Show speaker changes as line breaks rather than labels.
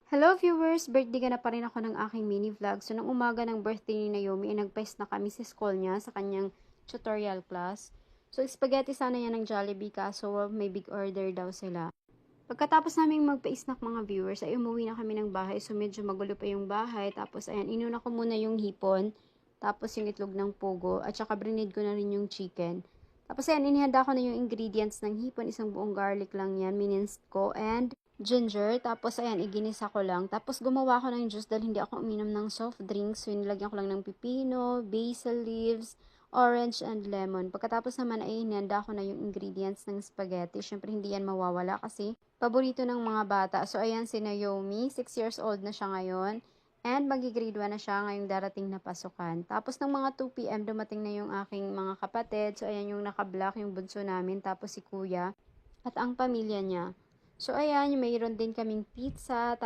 Hello viewers! Birthday ka na pa rin ako ng aking mini vlog. So, nung umaga ng birthday ni Naomi, nagpa-is na kami sa school niya sa kanyang tutorial class. So, spaghetti sana yan ng Jollibee kaso may big order daw sila. Pagkatapos namin magpa-snack mga viewers, ay umuwi na kami ng bahay. So, medyo magulo pa yung bahay. Tapos, ayan, inuna ko muna yung hipon. Tapos, yung itlog ng pugo. At saka, brinid ko na rin yung chicken. Tapos, ayan, inihanda ko na yung ingredients ng hipon. Isang buong garlic lang yan. Mininced ko. And ginger. Tapos, ayan, iginisa ko lang. Tapos, gumawa ko ng juice dahil hindi ako uminom ng soft drinks. So, nilagyan ko lang ng pipino, basil leaves, orange and lemon. Pagkatapos naman ay inihanda ko na yung ingredients ng spaghetti. Syempre, hindi yan mawawala kasi paborito ng mga bata. So, ayan si Naomi. 6 years old na siya ngayon. And magigrade 1 na siya ngayong darating na pasukan. Tapos ng mga 2 p.m. dumating na yung aking mga kapatid. So, ayan yung naka-block yung bunso namin. Tapos si kuya at ang pamilya niya. So, ayan, mayroon din kaming pizza. Tapos